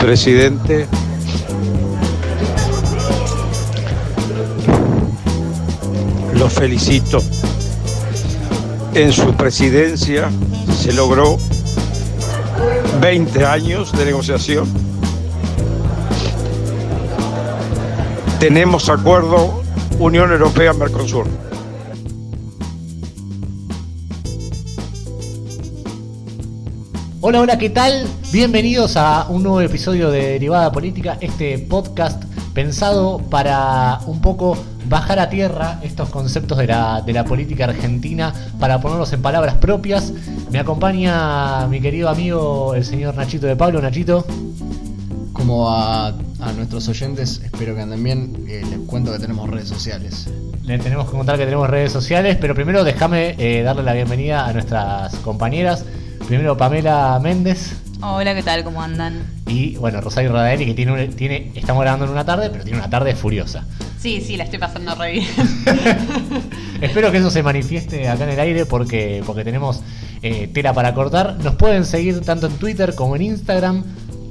Presidente, lo felicito. En su presidencia se logró 20 años de negociación. Tenemos acuerdo Unión Europea-Mercosur. Hola, hola, ¿qué tal? Bienvenidos a un nuevo episodio de Derivada Política, este podcast pensado para un poco bajar a tierra estos conceptos de la política argentina, para ponerlos en palabras propias. Me acompaña mi querido amigo, el señor Nachito de Pablo. Nachito. Como a nuestros oyentes, espero que anden bien. Les cuento que tenemos redes sociales. Le tenemos que contar que tenemos redes sociales, pero primero déjame darle la bienvenida a nuestras compañeras. Primero Pamela Méndez. Hola, ¿qué tal? ¿Cómo andan? Y bueno, Rosario Radaeli, que estamos grabando en una tarde, pero tiene una tarde furiosa. Sí, la estoy pasando re bien. Espero que eso se manifieste acá en el aire porque tenemos tela para cortar. Nos pueden seguir tanto en Twitter como en Instagram,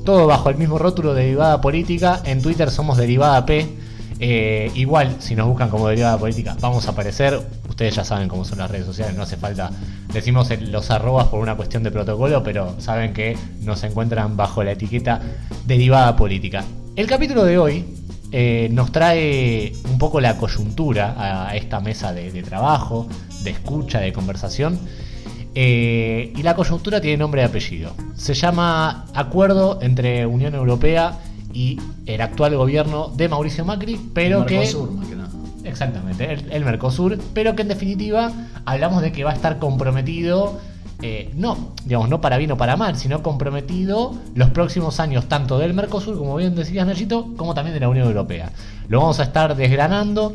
todo bajo el mismo rótulo de Derivada Política. En Twitter somos Derivada P. Igual, si nos buscan como Derivada Política, vamos a aparecer. Ustedes ya saben cómo son las redes sociales, no hace falta. Decimos los arrobas por una cuestión de protocolo, pero saben que nos encuentran bajo la etiqueta Derivada Política. El capítulo de hoy nos trae un poco la coyuntura a esta mesa de trabajo, de escucha, de conversación. Y la coyuntura tiene nombre y apellido. Se llama Acuerdo entre Unión Europea y el actual gobierno de Mauricio Macri, pero el Mercosur, más que nada. Exactamente, el Mercosur, pero que en definitiva hablamos de que va a estar comprometido, no para bien o para mal, sino comprometido los próximos años, tanto del Mercosur, como bien decías, Nachito, como también de la Unión Europea. Lo vamos a estar desgranando,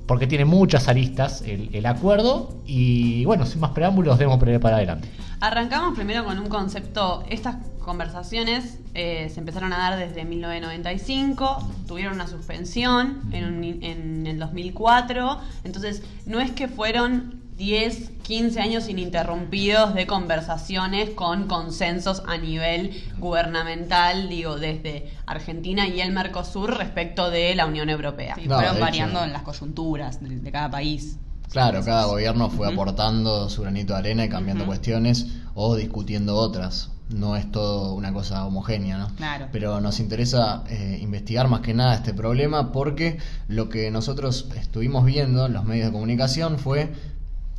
porque tiene muchas aristas el acuerdo, y bueno, sin más preámbulos, demos para adelante. Arrancamos primero con un concepto. Estas conversaciones se empezaron a dar desde 1995, tuvieron una suspensión en el 2004, entonces no es que fueron 10, 15 años ininterrumpidos de conversaciones con consensos a nivel gubernamental, digo, desde Argentina y el Mercosur respecto de la Unión Europea. Sí, fueron variando en las coyunturas de cada país. Claro, cada gobierno fue aportando su granito de arena y cambiando cuestiones o discutiendo otras. No es todo una cosa homogénea, ¿no? Claro. Pero nos interesa investigar más que nada este problema, porque lo que nosotros estuvimos viendo en los medios de comunicación fue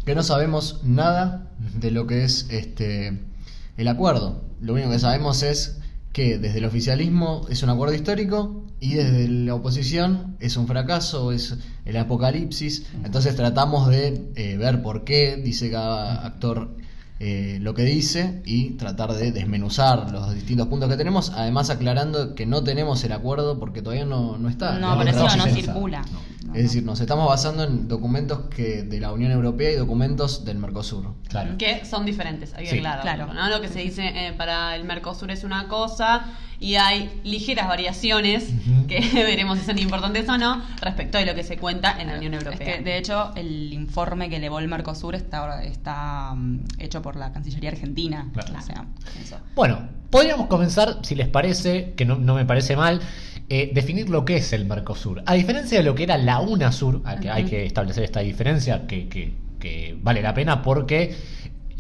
que no sabemos nada de lo que es el acuerdo. Lo único que sabemos es que desde el oficialismo es un acuerdo histórico y desde la oposición es un fracaso, es el apocalipsis. Entonces tratamos de ver por qué dice cada actor lo que dice y tratar de desmenuzar los distintos puntos que tenemos, además aclarando que no tenemos el acuerdo porque todavía no está. No, por eso no circula. Es decir, nos estamos basando en documentos de la Unión Europea y documentos del Mercosur. Claro. Que son diferentes, hay que Sí, aclararlo, ¿no? Lo que se dice para el Mercosur es una cosa y hay ligeras variaciones que veremos si son importantes o no respecto de lo que se cuenta en la Unión Europea. Es que, de hecho, el informe que elevó el Mercosur está hecho por la Cancillería Argentina. Claro. O sea, eso. Bueno, podríamos comenzar, si les parece, que no me parece mal, definir lo que es el Mercosur. A diferencia de lo que era la UNASUR, que hay que establecer esta diferencia que vale la pena porque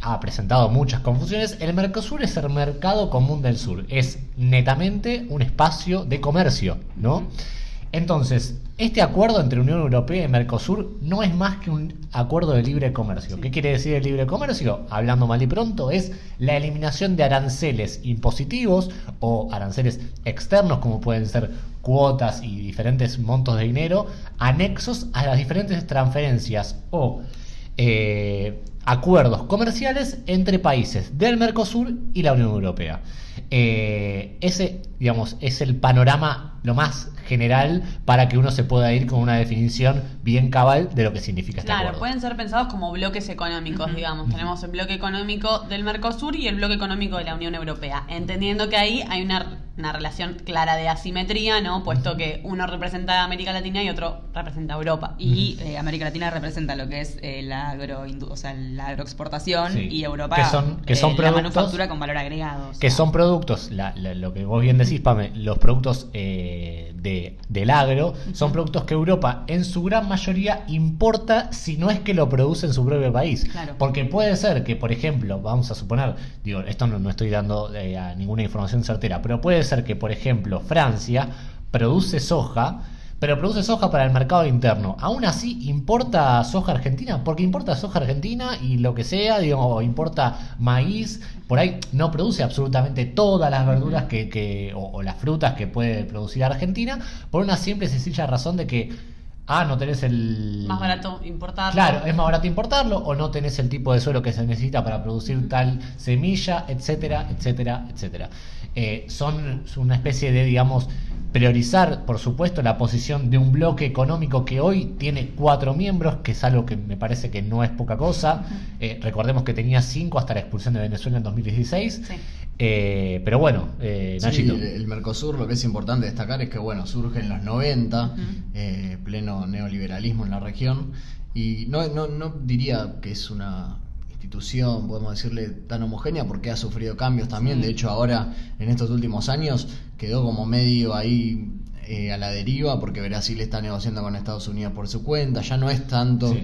ha presentado muchas confusiones. El Mercosur es el mercado común del sur, es netamente un espacio de comercio, ¿no? Entonces, este acuerdo entre Unión Europea y Mercosur no es más que un acuerdo de libre comercio. ¿Qué quiere decir el libre comercio? Hablando mal y pronto, es la eliminación de aranceles impositivos o aranceles externos, como pueden ser cuotas y diferentes montos de dinero, anexos a las diferentes transferencias o acuerdos comerciales entre países del Mercosur y la Unión Europea. Ese, digamos, es el panorama lo más general para que uno se pueda ir con una definición bien cabal de lo que significa este acuerdo. Claro, pueden ser pensados como bloques económicos, digamos. Tenemos el bloque económico del Mercosur y el bloque económico de la Unión Europea, entendiendo que ahí hay una una relación clara de asimetría, ¿no? Puesto que uno representa a América Latina y otro representa a Europa. Y América Latina representa lo que es la agroexportación, Sí. y Europa que son la productos, manufactura con valor agregado. que son productos, lo que vos bien decís, Pame, los productos del agro, son productos que Europa en su gran mayoría importa, si no es que lo produce en su propio país. Claro. Porque puede ser que, por ejemplo, vamos a suponer, digo, esto no estoy dando a ninguna información certera, pero puede ser que, por ejemplo, Francia produce soja, pero produce soja para el mercado interno. Aún así, ¿importa soja argentina? Porque importa soja argentina y lo que sea, digo, importa maíz. Por ahí no produce absolutamente todas las verduras o las frutas que puede producir Argentina, por una simple y sencilla razón de que no tenés el... Más barato importarlo. Claro, es más barato importarlo, o no tenés el tipo de suelo que se necesita para producir tal semilla, etcétera, etcétera, etcétera. Son una especie de, digamos, priorizar, por supuesto, la posición de un bloque económico que hoy tiene 4 miembros, que es algo que me parece que no es poca cosa. Recordemos que tenía 5 hasta la expulsión de Venezuela en 2016. Sí. Pero bueno, Nachito. Sí, el Mercosur, lo que es importante destacar es que bueno, surge en los 90, pleno neoliberalismo en la región, y no diría que es una institución, podemos decirle, tan homogénea, porque ha sufrido cambios también. De hecho, ahora en estos últimos años quedó como medio ahí a la deriva, porque Brasil está negociando con Estados Unidos por su cuenta, ya no es tanto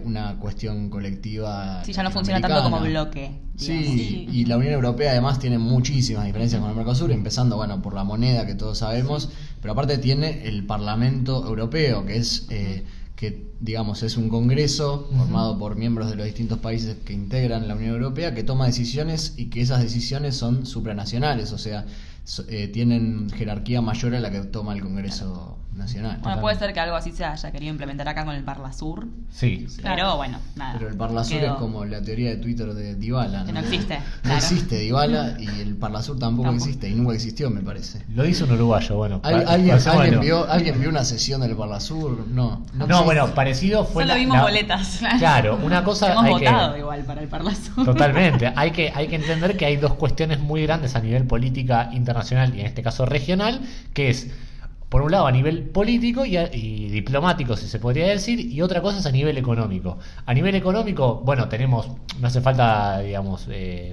una cuestión colectiva. Sí, ya no funciona tanto como bloque. Sí, y la Unión Europea además tiene muchísimas diferencias con el Mercosur, empezando bueno por la moneda que todos sabemos, pero aparte tiene el Parlamento Europeo, que es que digamos es un congreso formado por miembros de los distintos países que integran la Unión Europea, que toma decisiones y que esas decisiones son supranacionales, o sea, tienen jerarquía mayor a la que toma el Congreso Nacional. Bueno, puede ser que algo así se haya querido implementar acá con el Parlasur. Sí. Pero bueno, nada. Pero el Parlasur es como la teoría de Twitter de Dybala, Que no existe. No Claro. existe Dybala y el Parlasur tampoco existe y nunca existió, me parece. Lo dice un uruguayo, bueno. ¿Alguien vio una sesión del Parlasur? No, bueno, parecido fue Solo vimos boletas. Claro, una cosa Hemos hay votado igual para el Parlasur. Totalmente, hay que entender que hay dos cuestiones muy grandes a nivel política internacional y en este caso regional, que es por un lado a nivel político y diplomático, si se podría decir, y otra cosa es a nivel económico. A nivel económico, bueno, tenemos, no hace falta, digamos,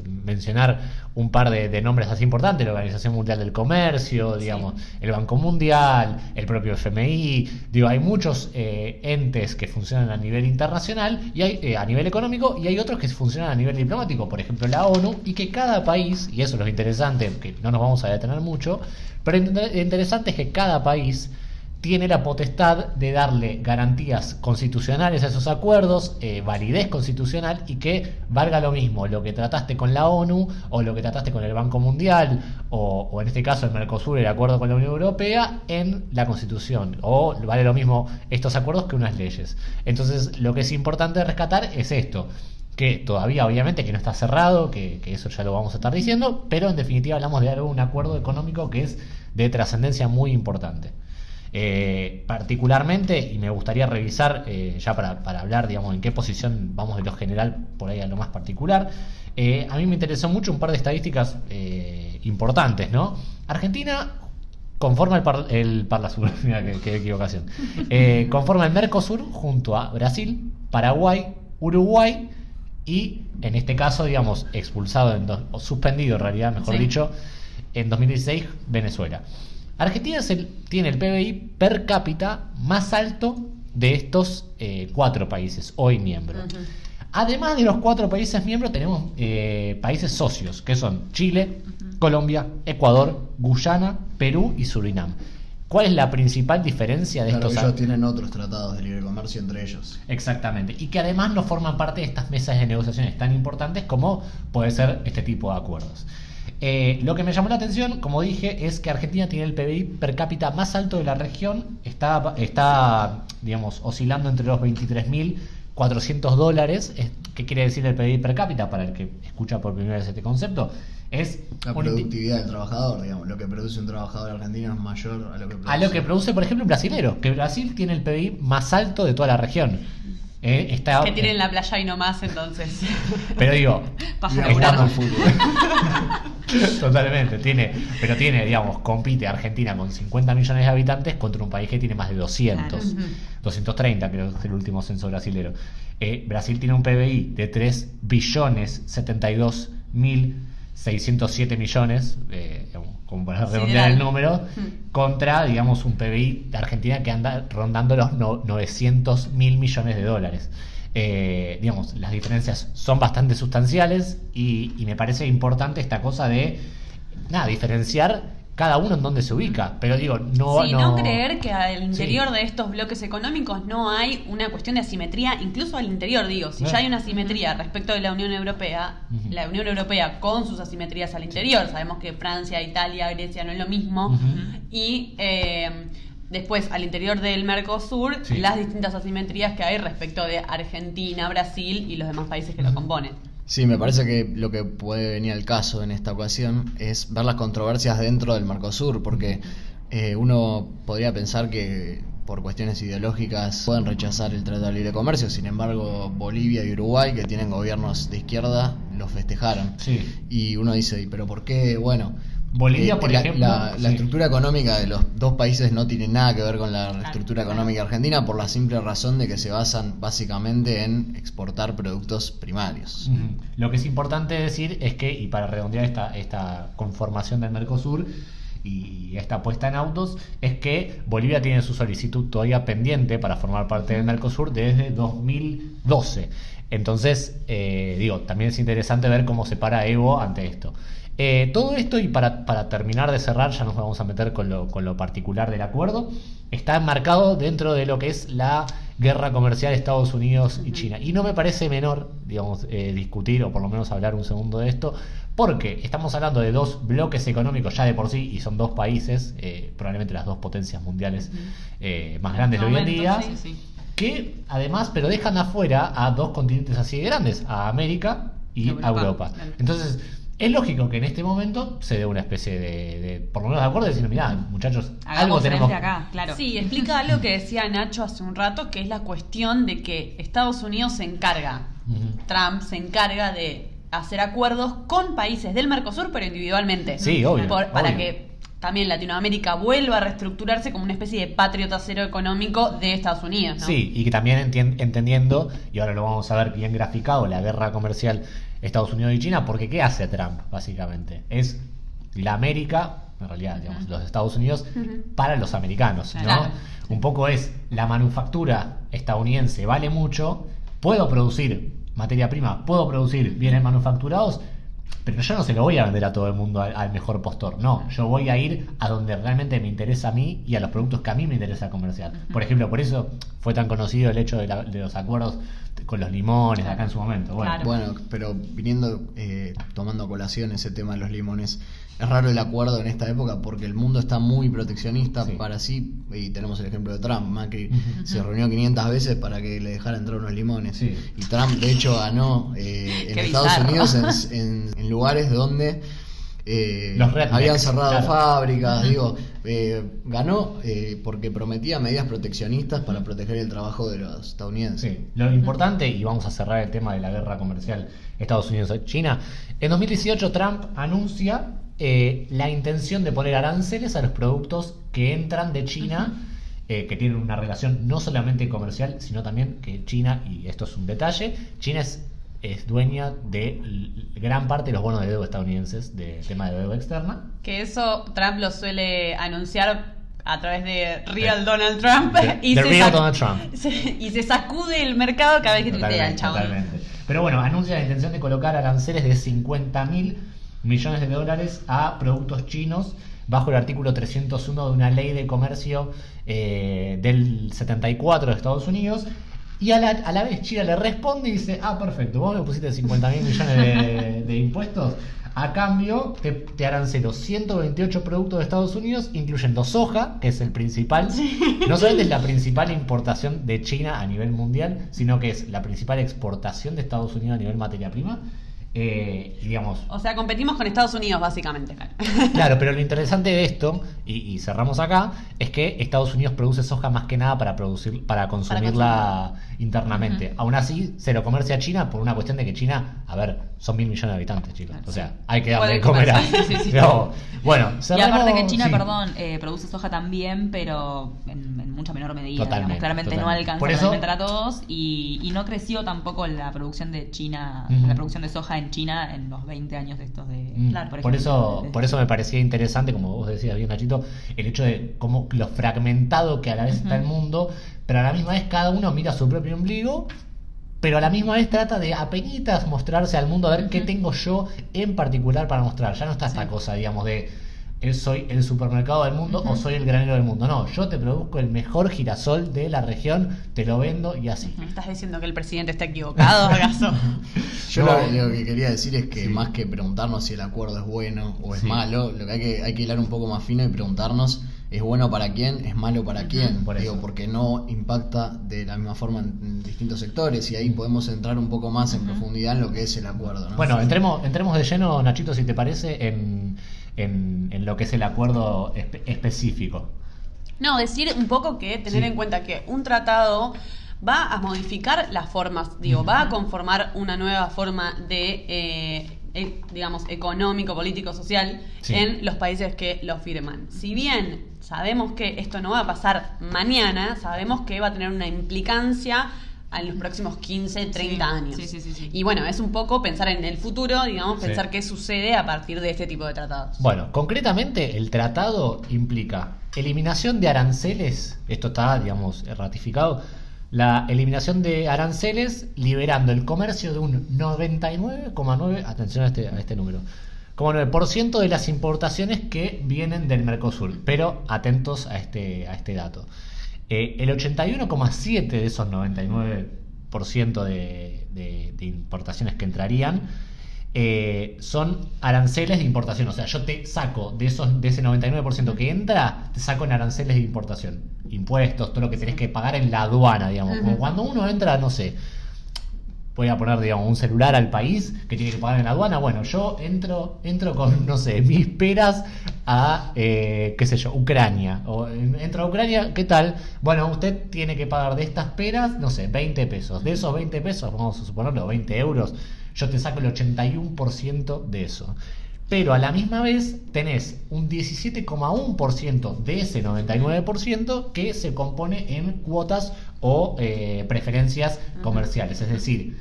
mencionar un par de nombres así importantes: la Organización Mundial del Comercio, digamos, el Banco Mundial, el propio FMI. Digo, hay muchos entes que funcionan a nivel internacional y hay a nivel económico, y hay otros que funcionan a nivel diplomático, por ejemplo la ONU, y que cada país, y eso es lo interesante, que no nos vamos a detener mucho, pero lo interesante es que cada país tiene la potestad de darle garantías constitucionales a esos acuerdos, validez constitucional, y que valga lo mismo lo que trataste con la ONU o lo que trataste con el Banco Mundial o en este caso el Mercosur, el acuerdo con la Unión Europea, en la Constitución, o vale lo mismo estos acuerdos que unas leyes. Entonces lo que es importante rescatar es esto, que todavía obviamente que no está cerrado, que eso ya lo vamos a estar diciendo, pero en definitiva hablamos de un acuerdo económico que es de trascendencia muy importante. Particularmente, y me gustaría revisar ya para hablar, digamos, en qué posición vamos de lo general por ahí a lo más particular. A mí me interesó mucho un par de estadísticas importantes, ¿no? Argentina conforma el Parlasur, mira qué equivocación, conforma el Mercosur junto a Brasil, Paraguay, Uruguay y, en este caso, digamos, expulsado o suspendido en realidad, mejor dicho, en 2016, Venezuela. Argentina tiene el PBI per cápita más alto de estos 4 países hoy miembros. Además de los 4 países miembros, tenemos países socios, que son Chile, Colombia, Ecuador, Guyana, Perú y Surinam. ¿Cuál es la principal diferencia de estos? Ellos tienen otros tratados de libre comercio entre ellos. Exactamente. Y que además no forman parte de estas mesas de negociaciones tan importantes como puede ser este tipo de acuerdos. Lo que me llamó la atención, como dije, es que Argentina tiene el PBI per cápita más alto de la región. Está digamos, oscilando entre los $23.400. ¿Qué quiere decir el PBI per cápita? Para el que escucha por primera vez este concepto, es la productividad del trabajador, digamos. Lo que produce un trabajador argentino es mayor a lo que produce por ejemplo, un brasilero, que Brasil tiene el PBI más alto de toda la región. Está, Que tienen la playa y no más, entonces. pero digo, Pasan a Jugando volar. al fútbol. totalmente, tiene, digamos, compite Argentina con 50 millones de habitantes contra un país que tiene más de 200, Claro. 230 creo que es el último censo brasilero. Brasil tiene un PBI de 3 billones 72 mil 607 millones, digamos, como para redondear el número, contra, digamos, un PBI de Argentina que anda rondando los 900 mil millones de dólares. Digamos, las diferencias son bastante sustanciales y me parece importante esta cosa de diferenciar cada uno en dónde se ubica, pero digo, no creer que al interior de estos bloques económicos no hay una cuestión de asimetría, incluso al interior, digo, si ya hay una asimetría respecto de la Unión Europea, la Unión Europea con sus asimetrías al interior, sabemos que Francia, Italia, Grecia no es lo mismo, y después al interior del Mercosur, las distintas asimetrías que hay respecto de Argentina, Brasil y los demás países que lo componen. Sí, me parece que lo que puede venir al caso en esta ocasión es ver las controversias dentro del Mercosur, porque uno podría pensar que por cuestiones ideológicas pueden rechazar el Tratado de Libre Comercio, sin embargo Bolivia y Uruguay, que tienen gobiernos de izquierda, los festejaron. Sí. Y uno dice, ¿pero por qué? Bueno, Bolivia, por ejemplo, la estructura económica de los dos países no tiene nada que ver con la estructura económica argentina, por la simple razón de que se basan básicamente en exportar productos primarios. Lo que es importante decir es que, y para redondear esta conformación del Mercosur y esta puesta en autos, es que Bolivia tiene su solicitud todavía pendiente para formar parte del Mercosur desde 2012. Entonces, también es interesante ver cómo se para Evo ante esto. Todo esto, y para terminar de cerrar, ya nos vamos a meter con lo particular del acuerdo, está enmarcado dentro de lo que es la guerra comercial de Estados Unidos y China. Y no me parece menor, digamos, discutir o por lo menos hablar un segundo de esto, porque estamos hablando de dos bloques económicos ya de por sí, y son dos países, probablemente las dos potencias mundiales más grandes de hoy en día, que además, pero dejan afuera a dos continentes así de grandes, a América y a Europa. Entonces, es lógico que en este momento se dé una especie de por lo menos de acuerdo, de decir, mirá, muchachos, algo tenemos acá, claro. Sí, explica algo que decía Nacho hace un rato, que es la cuestión de que Estados Unidos se encarga, Trump se encarga de hacer acuerdos con países del Mercosur, pero individualmente. Sí, obvio. Para que también Latinoamérica vuelva a reestructurarse como una especie de patrio trasero económico de Estados Unidos, ¿no? Sí, y que también entendiendo, y ahora lo vamos a ver bien graficado, la guerra comercial Estados Unidos y China, porque ¿qué hace Trump, básicamente? Es la América, en realidad, digamos, los Estados Unidos, para los americanos, ¿no? Claro. Un poco es, la manufactura estadounidense vale mucho, puedo producir materia prima, puedo producir bienes manufacturados, pero yo no se lo voy a vender a todo el mundo al mejor postor, no, yo voy a ir a donde realmente me interesa a mí y a los productos que a mí me interesa comercial. Por ejemplo, por eso fue tan conocido el hecho de los acuerdos con los limones de acá en su momento. Bueno, pero tomando a colación ese tema de los limones, es raro el acuerdo en esta época porque el mundo está muy proteccionista para sí, y tenemos el ejemplo de Trump. Macri se reunió 500 veces para que le dejara entrar unos limones, y Trump de hecho ganó en Estados Unidos en lugares donde habían cerrado fábricas, ganó porque prometía medidas proteccionistas para proteger el trabajo de los estadounidenses. Sí. Lo importante, y vamos a cerrar el tema de la guerra comercial Estados Unidos-China, en 2018 Trump anuncia la intención de poner aranceles a los productos que entran de China, que tienen una relación no solamente comercial, sino también que China, y esto es un detalle, China es dueña de gran parte de los bonos de deuda estadounidenses, de tema de deuda externa. Que eso Trump lo suele anunciar a través de Real Donald Trump. Donald Trump. Y se sacude el mercado cada vez que tuitea el chabón. Totalmente. Pero bueno, anuncia la intención de colocar aranceles de $50.000 millones a productos chinos bajo el artículo 301 de una ley de comercio del 74 de Estados Unidos. Y a la vez China le responde y dice, perfecto, vos me pusiste 50.000 millones de impuestos, a cambio te arancelo 128 productos de Estados Unidos, incluyendo soja, que es el principal, no solamente es la principal importación de China a nivel mundial, sino que es la principal exportación de Estados Unidos a nivel materia prima, Digamos, O sea, competimos con Estados Unidos, básicamente. claro, pero lo interesante de esto, y cerramos acá, es que Estados Unidos produce soja más que nada para consumirla internamente. Aún así, se lo comercia a China por una cuestión de que China, a ver, son 1.000 millones de habitantes, chicos. O sea, hay que darle de comer a... Pero, bueno, Y cerremos, aparte que China, sí. produce soja también, pero en mucha menor medida. Totalmente, Digamos. Claramente totalmente. no alcanza Por para eso- alimentar a todos y no creció tampoco la producción de China, Ujú. la producción de soja en China en los 20 años de estos de... Claro. Por eso me parecía interesante, como vos decías bien, Nachito, el hecho de cómo lo fragmentado que a la vez está el mundo, pero a la misma vez cada uno mira su propio ombligo, pero a la misma vez trata de apenas mostrarse al mundo, a ver qué tengo yo en particular para mostrar. Ya no está esta cosa, digamos, de soy el supermercado del mundo o soy el granero del mundo. No, yo te produzco el mejor girasol de la región, te lo vendo y así. ¿Me estás diciendo que el presidente está equivocado, acaso? Yo No. lo que quería decir es que Sí. más que preguntarnos si el acuerdo es bueno o es Sí. malo, lo que hay que hilar un poco más fino y preguntarnos es bueno para quién, es malo para quién. Por Digo, eso. porque no impacta de la misma forma en distintos sectores y ahí podemos entrar un poco más en profundidad en lo que es el acuerdo, ¿no? Bueno, entremos de lleno, Nachito, si te parece, en lo que es el acuerdo específico. No, decir un poco que tener Sí. en cuenta que un tratado va a modificar las formas, va a conformar una nueva forma de, digamos, económico, político, social Sí. en los países que lo firman. Si bien sabemos que esto no va a pasar mañana, sabemos que va a tener una implicancia en los próximos 15, 30 Sí, años. sí. Y bueno, es un poco pensar en el futuro, digamos, Sí. pensar qué sucede a partir de este tipo de tratados. Bueno, concretamente el tratado implica eliminación de aranceles, esto está, digamos, ratificado, la eliminación de aranceles liberando el comercio de un 99,9%, atención a este número, como 9% de las importaciones que vienen del Mercosur, pero atentos a este dato. El 81,7% de esos 99% de importaciones que entrarían son aranceles de importación. O sea, yo te saco de ese 99% que entra, te saco en aranceles de importación. Impuestos, todo lo que tenés que pagar en la aduana, digamos. Como cuando uno entra, no sé, voy a poner, digamos, un celular al país que tiene que pagar en la aduana. Bueno, yo entro con, no sé, mis peras a, qué sé yo, Ucrania. O entro a Ucrania, ¿qué tal? Bueno, usted tiene que pagar de estas peras, no sé, 20 pesos. De esos 20 pesos, vamos a suponerlo, 20 euros, yo te saco el 81% de eso. Pero a la misma vez tenés un 17,1% de ese 99% que se compone en cuotas o preferencias comerciales. Es decir,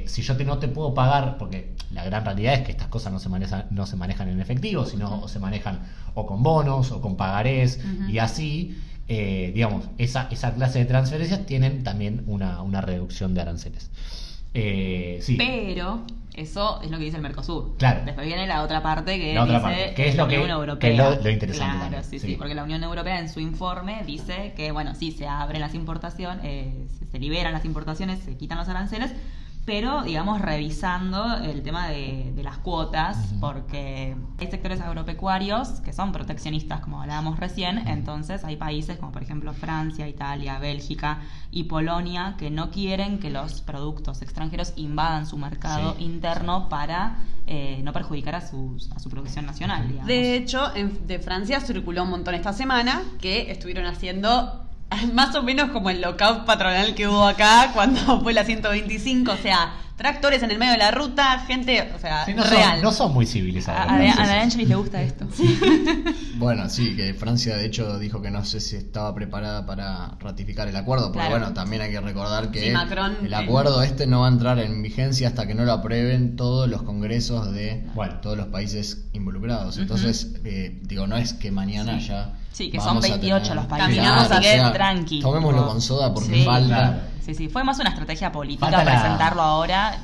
si yo no te puedo pagar, porque la gran realidad es que estas cosas no se manejan en efectivo, sino o se manejan o con bonos o con pagarés y así, digamos, esa clase de transferencias tienen también una reducción de aranceles. Sí. Pero eso es lo que dice el Mercosur. Claro. Después viene la otra parte que La otra dice parte, que es la lo que- Unión Europea. que es lo interesante Claro, también, sí, sí. porque la Unión Europea en su informe dice que, bueno, sí, se abren las importaciones, se liberan las importaciones, se quitan los aranceles, pero, digamos, revisando el tema de las cuotas, porque hay sectores agropecuarios que son proteccionistas, como hablábamos recién, entonces hay países como, por ejemplo, Francia, Italia, Bélgica y Polonia que no quieren que los productos extranjeros invadan su mercado Sí. interno para no perjudicar a su producción nacional, digamos. De hecho, de Francia circuló un montón esta semana que estuvieron haciendo más o menos como el lockout patronal que hubo acá cuando fue la 125, o sea, tractores en el medio de la ruta, gente, o sea, Sí, no real. son muy civilizados. A los la franceses. Angelis le gusta esto. Bueno, sí, que Francia de hecho dijo que no sé si estaba preparada para ratificar el acuerdo, porque Claro. bueno, también hay que recordar que Sí, Macron, el acuerdo no va a entrar en vigencia hasta que no lo aprueben todos los congresos de Bueno. todos los países involucrados. Entonces, digo, no es que mañana ya... Sí, que vamos son a 28 tener- los países. Caminamos, Claro, así que tranqui. Tomémoslo Tipo, con soda porque sí, falta... claro. Sí, fue más una estrategia política Falta la- presentarlo ahora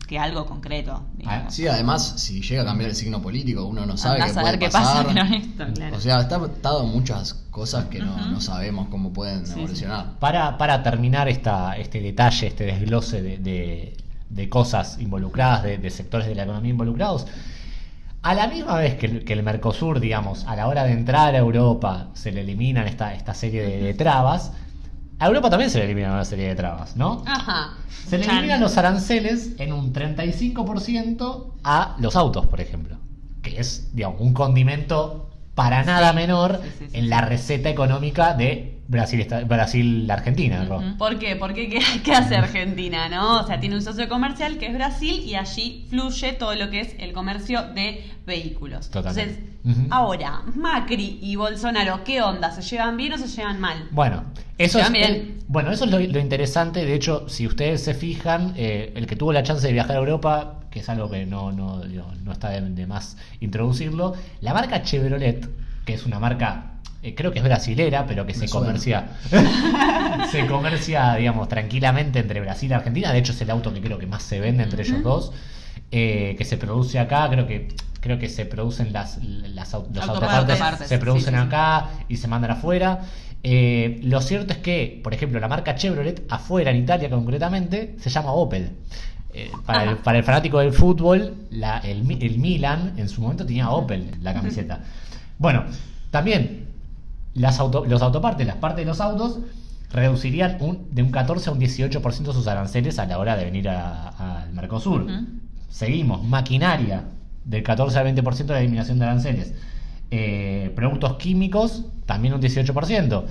que algo concreto. digamos. Sí, además, si llega a cambiar el signo político, uno no sabe Andás qué a ver puede qué pasar. pasa con esto, claro. O sea, está atado a muchas cosas que no sabemos cómo pueden Sí, evolucionar. Para terminar este detalle, este desglose de cosas involucradas, de sectores de la economía involucrados, a la misma vez que el Mercosur, digamos, a la hora de entrar a Europa, se le eliminan esta serie de trabas, A Europa también se le eliminan una serie de trabas, ¿no? Ajá. Se le eliminan los aranceles en un 35% a los autos, por ejemplo. Que es, digamos, un condimento para nada menor en la receta económica de Brasil-Argentina, ¿no? ¿Por qué? Porque ¿qué hace Argentina, no? O sea, tiene un socio comercial que es Brasil y allí fluye todo lo que es el comercio de vehículos. Totalmente. Entonces, ahora, Macri y Bolsonaro, ¿qué onda? ¿Se llevan bien o se llevan mal? Bueno, eso es, También. eso es lo interesante. De hecho, si ustedes se fijan, el que tuvo la chance de viajar a Europa, que es algo que no está de más introducirlo, la marca Chevrolet, que es una marca, creo que es brasilera, pero que se comercia, digamos, tranquilamente entre Brasil y Argentina. De hecho, es el auto que creo que más se vende entre ellos dos. Que se produce acá, creo que se producen los autopartes se producen acá y se mandan afuera. Lo cierto es que, por ejemplo, la marca Chevrolet afuera, en Italia concretamente, se llama Opel. Para el fanático del fútbol, el Milan en su momento tenía Opel en la camiseta. Bueno, también los autopartes, las partes de los autos, reducirían de un 14 a un 18% sus aranceles a la hora de venir al Mercosur. Seguimos, maquinaria, del 14 al 20% de la eliminación de aranceles. Productos químicos, también un 18%.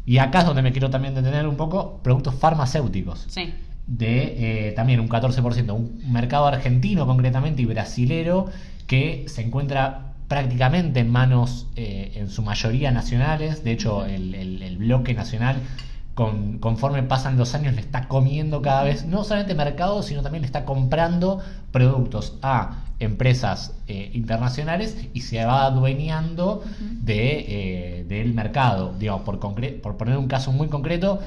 Y acá es donde me quiero también detener un poco, productos farmacéuticos. Sí. También un 14%. Un mercado argentino concretamente y brasilero que se encuentra prácticamente en manos, en su mayoría, nacionales. De hecho, el bloque nacional, conforme pasan los años, le está comiendo cada vez, no solamente mercado, sino también le está comprando productos a empresas internacionales y se va adueñando del mercado. Digamos, por poner un caso muy concreto,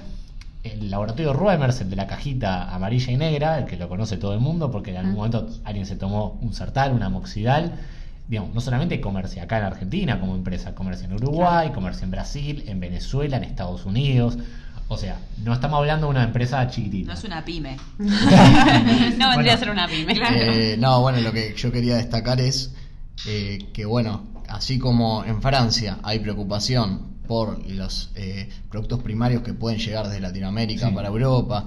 el laboratorio Ruemers, el de la cajita amarilla y negra, el que lo conoce todo el mundo, porque en algún momento alguien se tomó un Sertal, un Amoxidal. Digamos, no solamente comercia acá en Argentina como empresa, comercia en Uruguay, comercia en Brasil, en Venezuela, en Estados Unidos. O sea, no estamos hablando de una empresa chiquitita. No es una pyme. No vendría a ser una pyme. Bueno, lo que yo quería destacar es que, bueno, así como en Francia hay preocupación por los productos primarios que pueden llegar desde Latinoamérica para Europa,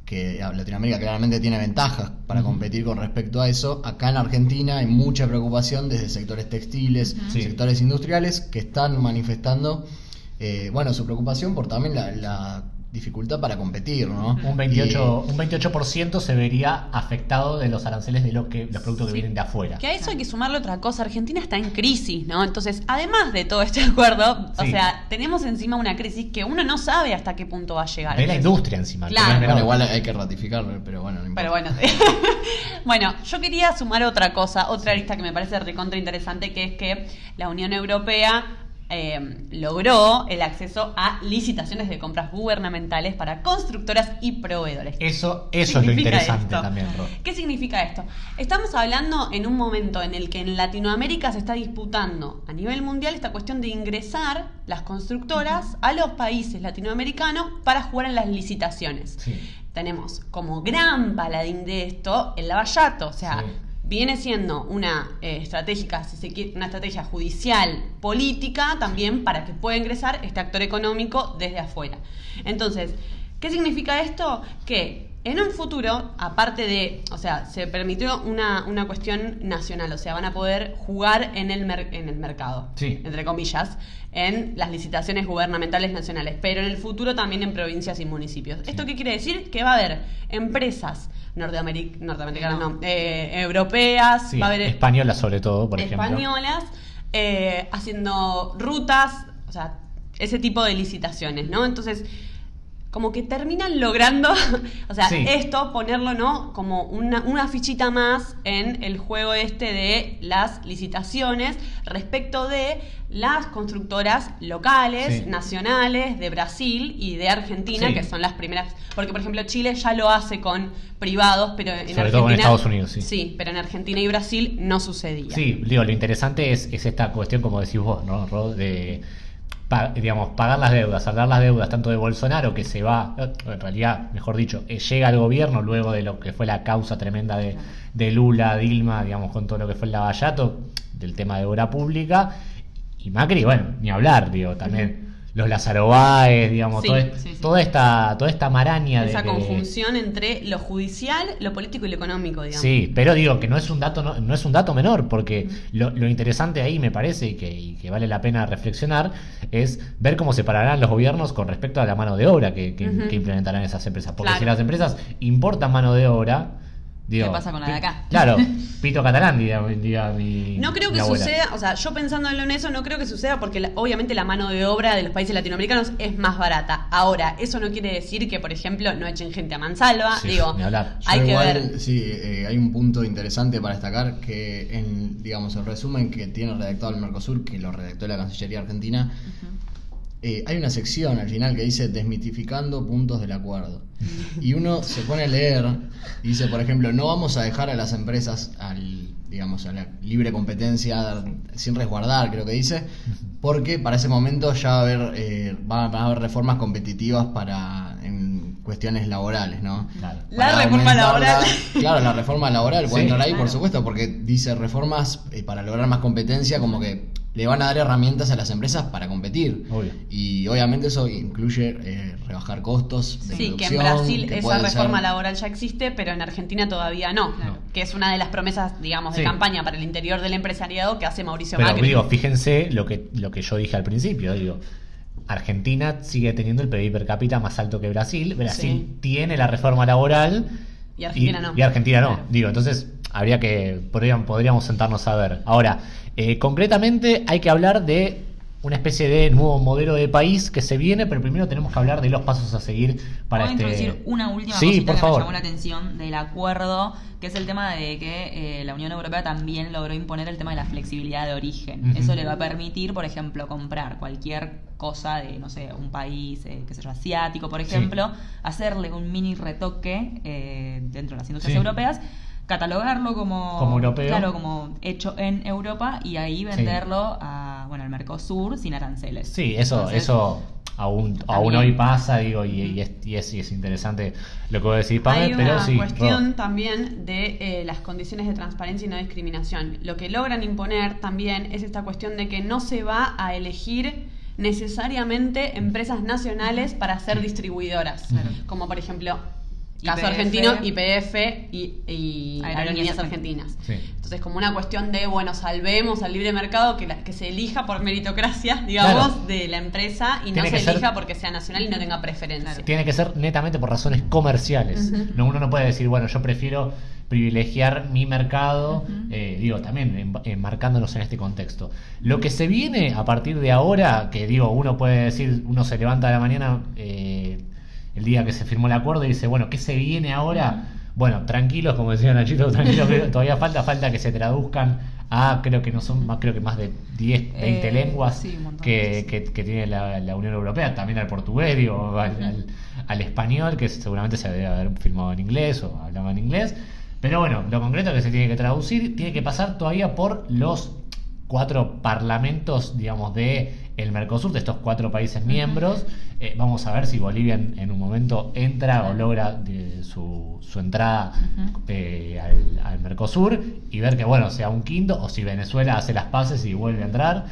que Latinoamérica claramente tiene ventajas para competir con respecto a eso, acá en Argentina hay mucha preocupación desde sectores textiles, sectores industriales, que están manifestando su preocupación por también la dificultad para competir, ¿no? Un 28% se vería afectado de los aranceles de los productos que vienen de afuera. Que a eso hay que sumarle otra cosa. Argentina está en crisis, ¿no? Entonces, además de todo este acuerdo, o sea, tenemos encima una crisis que uno no sabe hasta qué punto va a llegar. De la industria encima. Claro. Bueno, igual hay que ratificarlo, pero bueno, no importa. Pero bueno, bueno, yo quería sumar otra cosa, otra lista que me parece recontra interesante, que es que la Unión Europea logró el acceso a licitaciones de compras gubernamentales para constructoras y proveedores. Eso es lo interesante también, Ro. ¿Qué significa esto? Estamos hablando en un momento en el que en Latinoamérica se está disputando a nivel mundial esta cuestión de ingresar las constructoras a los países latinoamericanos para jugar en las licitaciones. Tenemos como gran paladín de esto el Lavallato, o sea, viene siendo una estrategia, si se quiere, una estrategia judicial, política, también para que pueda ingresar este actor económico desde afuera. Entonces, ¿qué significa esto? Que en un futuro, aparte de, o sea, se permitió una cuestión nacional, o sea, van a poder jugar en el mercado, entre comillas, en las licitaciones gubernamentales nacionales, pero en el futuro también en provincias y municipios. ¿Esto qué quiere decir? Que va a haber empresas norteamericanas, europeas, va a haber españolas sobre todo, por ejemplo. Españolas, haciendo rutas, o sea, ese tipo de licitaciones, ¿no? Entonces, como que terminan logrando, o sea, esto, ponerlo, ¿no? Como una fichita más en el juego de las licitaciones respecto de las constructoras locales, nacionales, de Brasil y de Argentina, que son las primeras. Porque, por ejemplo, Chile ya lo hace con privados, pero en sobre Argentina, todo en Estados Unidos, sí, pero en Argentina y Brasil no sucedía. Sí, digo, lo interesante es esta cuestión, como decís vos, ¿no, Rod? De pagar las deudas, saldar las deudas tanto de Bolsonaro, que se va, en realidad, mejor dicho, llega al gobierno luego de lo que fue la causa tremenda de Lula, Dilma, digamos, con todo lo que fue el Lavallato, del tema de obra pública, y Macri, bueno, ni hablar, digo, también los Lázaro Báez, digamos, Sí, sí. toda esta maraña Esa de conjunción entre lo judicial, lo político y lo económico, digamos. Sí, pero digo que no es un dato menor, porque lo interesante ahí me parece y que vale la pena reflexionar es ver cómo se pararán los gobiernos con respecto a la mano de obra que implementarán esas empresas. Porque Claro. si las empresas importan mano de obra, digo, ¿Qué pasa con la de acá? Claro, pito catalán, diga mi No creo mi que abuela. suceda, o sea, yo pensándolo en eso, no creo que suceda porque obviamente la mano de obra de los países latinoamericanos es más barata. Ahora, eso no quiere decir que, por ejemplo, no echen gente a mansalva. Sí, Digo, ni hablar. hay Yo que igual, ver. sí, hay un punto interesante para destacar que en, digamos, el resumen que tiene redactado el Mercosur, que lo redactó la Cancillería Argentina, hay una sección al final que dice desmitificando puntos del acuerdo. Y uno se pone a leer y dice, por ejemplo, no vamos a dejar a las empresas digamos, a la libre competencia sin resguardar, creo que dice, porque para ese momento ya van a haber reformas competitivas en cuestiones laborales, ¿no? Claro. La Para reforma aumentar laboral. Claro, la reforma laboral puede Sí, entrar ahí, claro. por supuesto, porque dice reformas para lograr más competencia, como que le van a dar herramientas a las empresas para competir. Obvio. Y obviamente eso incluye rebajar costos de Sí, que en producción, Brasil que esa pueden reforma ser- laboral ya existe, pero en Argentina todavía no. Claro. Que es una de las promesas, digamos, de Sí. campaña para el interior del empresariado que hace Mauricio Pero Macri. digo, fíjense lo que yo dije al principio, digo, Argentina sigue teniendo el PIB per cápita más alto que Brasil. Brasil Sí. tiene la reforma laboral Y Argentina no. Y Argentina no. Claro. Digo, entonces podríamos sentarnos a ver. Ahora, concretamente hay que hablar de una especie de nuevo modelo de país que se viene, pero primero tenemos que hablar de los pasos a seguir para ¿Puedo introducir una última Sí, cosita por que favor. me llamó la atención del acuerdo, que es el tema de que la Unión Europea también logró imponer el tema de la flexibilidad de origen? Ujú. Eso le va a permitir, por ejemplo, comprar cualquier cosa de, no sé, un país, qué sé yo, asiático, por ejemplo, hacerle un mini retoque dentro de las industrias Sí. europeas, catalogarlo como europeo. claro, como hecho en Europa y ahí venderlo al Mercosur sin aranceles. Sí, eso Entonces, aún también. hoy pasa, digo, y es interesante lo que voy a decir, Pame, Hay pero una sí. cuestión también de las condiciones de transparencia y no discriminación. Lo que logran imponer también es esta cuestión de que no se va a elegir necesariamente empresas nacionales para ser distribuidoras. Claro. Como por ejemplo, caso YPF. argentino, YPF y Aerolíneas Argentinas. Sí. Entonces, como una cuestión de, bueno, salvemos al libre mercado, que se elija por meritocracia, digamos, Claro. de la empresa y no Tiene se que ser- elija porque sea nacional y no tenga preferencia. Tiene que ser netamente por razones comerciales. Ujú. No, uno no puede decir, bueno, yo prefiero privilegiar mi mercado, digo, también enmarcándonos en este contexto. Lo que se viene a partir de ahora, que digo, uno puede decir, uno se levanta a la mañana el día que se firmó el acuerdo y dice, bueno, ¿qué se viene ahora? Bueno, tranquilos, como decía Nachito, tranquilos que todavía falta que se traduzcan a, creo que más de 10, 20 lenguas sí, un montón. que tiene la Unión Europea, también al portugués, digo, al español, que seguramente se debe haber firmado en inglés o hablaba en inglés. Pero bueno, lo concreto que se tiene que traducir tiene que pasar todavía por los 4 parlamentos, digamos, de el Mercosur, de estos 4 países miembros. Vamos a ver si Bolivia en un momento entra o logra su entrada al Mercosur y ver que, bueno, sea un quinto, o si Venezuela hace las paces y vuelve a entrar,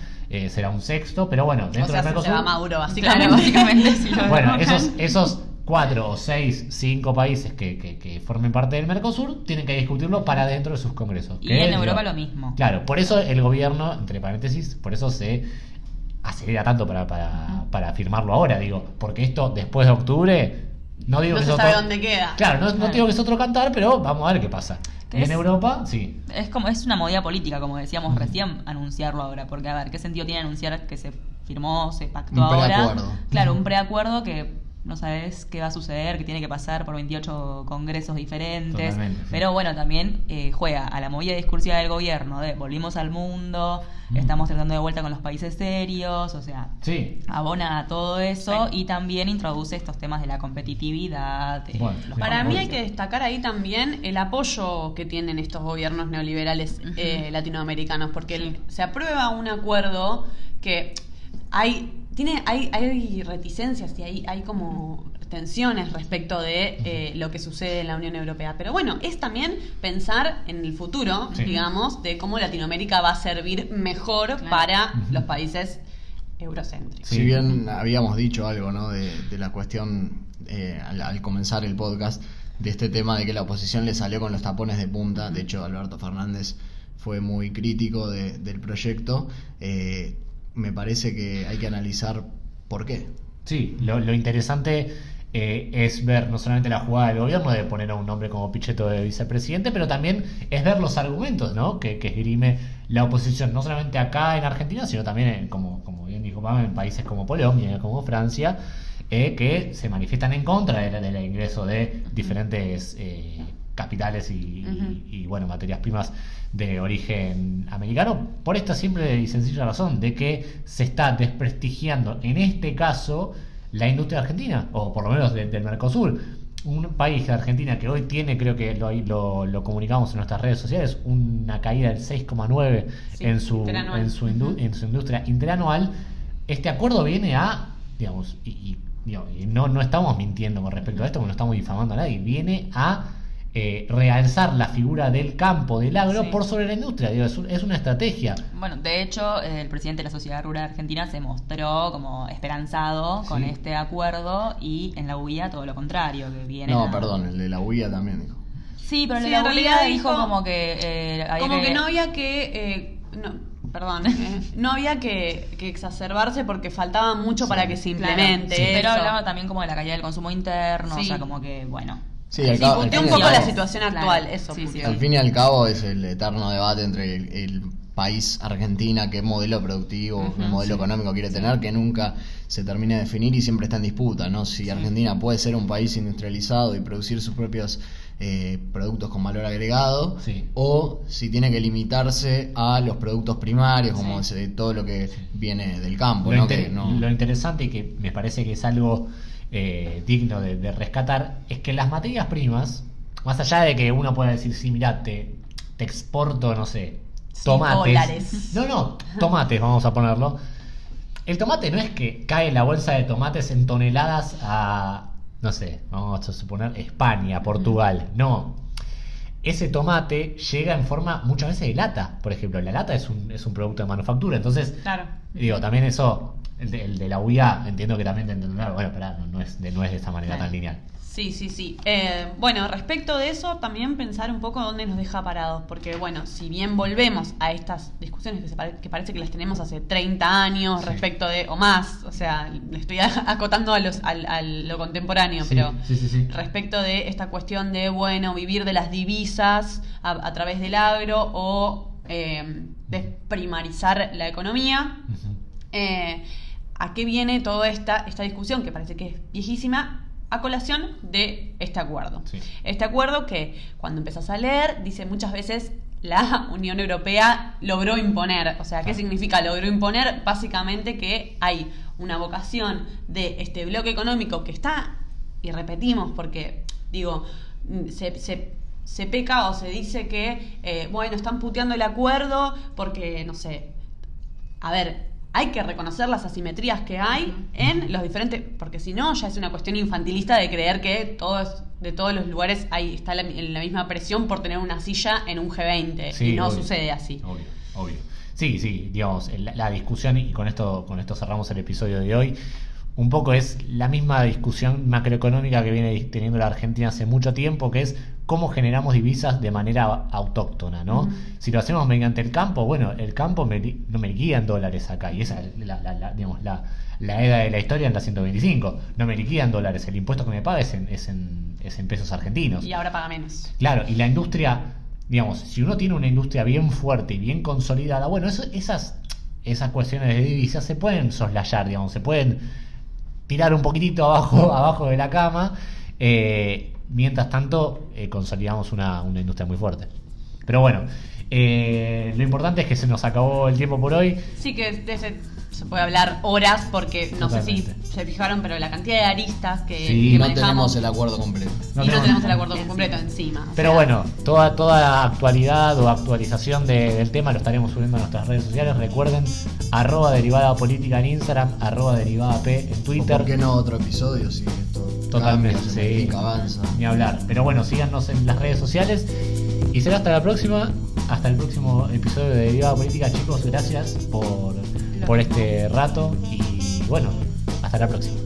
será un sexto. Pero bueno, O dentro sea, del se Mercosur, va Maduro, Claro, básicamente. básicamente sí lo bueno, vemos. esos 4 o 6, 5 países que formen parte del Mercosur tienen que discutirlo para dentro de sus congresos. Y que, en digo, Europa lo mismo. Claro, por eso el gobierno, entre paréntesis, por eso se acelera tanto para firmarlo ahora, digo, porque esto después de octubre, no digo No que se es sabe otro, dónde queda. Claro, no digo que es otro cantar, pero vamos a ver qué pasa. Que En es- Europa, sí. Es una movida política, como decíamos recién, anunciarlo ahora. Porque, a ver, ¿qué sentido tiene anunciar que se firmó, se pactó Un ahora? preacuerdo. Claro, un preacuerdo que no sabes qué va a suceder, que tiene que pasar por 28 congresos diferentes. Totalmente, sí. Pero bueno, también juega a la movida discursiva del gobierno de volvimos al mundo, estamos tratando de vuelta con los países serios, o sea, Sí. abona a todo eso y también introduce estos temas de la competitividad. Bueno, los Para Vamos, mí hay sí. que destacar ahí también el apoyo que tienen estos gobiernos neoliberales latinoamericanos, porque se aprueba un acuerdo que hay reticencias y hay como tensiones respecto de lo que sucede en la Unión Europea. Pero bueno, es también pensar en el futuro, Sí. digamos, de cómo Latinoamérica va a servir mejor Claro. para los países eurocéntrico. Si bien habíamos dicho algo, ¿no? de la cuestión al comenzar el podcast, de este tema de que la oposición le salió con los tapones de punta. De hecho, Alberto Fernández fue muy crítico del proyecto. Me parece que hay que analizar por qué. Sí, lo interesante es ver no solamente la jugada del gobierno de poner a un hombre como Pichetto de vicepresidente, pero también es ver los argumentos, ¿no? que esgrime la oposición, no solamente acá en Argentina, sino también, como bien dijo Pam, en países como Polonia, como Francia, que se manifiestan en contra del ingreso de diferentes capitales y bueno, materias primas de origen americano, por esta simple y sencilla razón de que se está desprestigiando en este caso la industria argentina, o por lo menos del Mercosur, un país de Argentina que hoy tiene, creo que lo comunicamos en nuestras redes sociales, una caída del 6,9 en su industria interanual. Este acuerdo viene a, digamos, y no estamos mintiendo con respecto a esto, porque no estamos difamando a nadie, viene a realzar la figura del campo, del agro, por sobre la industria. Es una estrategia. Bueno, de hecho, el presidente de la Sociedad Rural Argentina se mostró como esperanzado con este acuerdo, y en la UIA todo lo contrario, que viene... No, perdón, el de la UIA también dijo. Sí, pero Sí, en la en UIA realidad dijo dijo como que... como que no había que... no había que exacerbarse porque faltaba mucho para que se implemente. Claro, pero eso. hablaba también como de la caída del consumo interno, o sea, como que, bueno... Sí, Puteó un poco la situación actual, Claro, eso. sí, puteó. Al fin y al cabo es el eterno debate entre el país Argentina, qué modelo productivo, qué modelo económico quiere tener, que nunca se termina de definir y siempre está en disputa, ¿no? Si Argentina puede ser un país industrializado y producir sus propios productos con valor agregado, o si tiene que limitarse a los productos primarios, como todo lo que viene del campo, ¿no? Lo interesante, y que me parece que es algo digno de rescatar, es que las materias primas, más allá de que uno pueda decir, sí, mirá, te exporto, no sé, tomates. $100. No, tomates, vamos a ponerlo. El tomate no es que cae la bolsa de tomates en toneladas a, no sé, vamos a suponer España, Portugal. No. Ese tomate llega en forma muchas veces de lata, por ejemplo. La lata es un producto de manufactura, entonces, digo, también eso... El de la UIA entiendo que también te entenderá. Bueno, pero no es de esta manera tan lineal. Sí. Bueno, respecto de eso, también pensar un poco dónde nos deja parados. Porque, bueno, si bien volvemos a estas discusiones que parece que las tenemos hace 30 años respecto de, o más, o sea, le estoy acotando a lo contemporáneo, pero respecto de esta cuestión de, bueno, vivir de las divisas a través del agro o desprimarizar la economía. ¿A qué viene toda esta discusión, que parece que es viejísima, a colación de este acuerdo? Este acuerdo que, cuando empezás a leer, dice muchas veces la Unión Europea logró imponer. O sea, ¿qué significa logró imponer? Básicamente que hay una vocación de este bloque económico que está, y repetimos porque, digo, se peca o se dice que, bueno, están puteando el acuerdo porque, no sé, a ver... Hay que reconocer las asimetrías que hay en los diferentes... Porque si no, ya es una cuestión infantilista de creer que de todos los lugares está la misma presión por tener una silla en un G20. Y no sucede así. Obvio. Sí, digamos, la discusión, y con esto cerramos el episodio de hoy, un poco es la misma discusión macroeconómica que viene teniendo la Argentina hace mucho tiempo, que es cómo generamos divisas de manera autóctona, ¿no? Si lo hacemos mediante el campo, bueno, el campo no me liquida en dólares acá, y esa es la EDA de la historia en la 125, no me liquida en dólares, el impuesto que me paga es en pesos argentinos. Y ahora paga menos. Claro, y la industria, digamos, si uno tiene una industria bien fuerte y bien consolidada, bueno, esas cuestiones de divisas se pueden soslayar, digamos, se pueden tirar un poquitito abajo de la cama, mientras tanto consolidamos una industria muy fuerte. Pero bueno, lo importante es que se nos acabó el tiempo por hoy. Sí, que se puede hablar horas porque no sé si se fijaron, pero la cantidad de aristas que no tenemos el acuerdo completo. No tenemos el acuerdo completo encima. Pero bueno, toda actualidad o actualización del tema lo estaremos subiendo a nuestras redes sociales. Recuerden, @derivadapolítica en Instagram, @derivadap en Twitter. ¿Por qué no otro episodio? Si esto totalmente, cambia, se modifica, avanza. Ni hablar. Pero bueno, síganos en las redes sociales. Y será hasta la próxima. Hasta el próximo episodio de Derivada Política, chicos. Gracias por por este rato y bueno, hasta la próxima.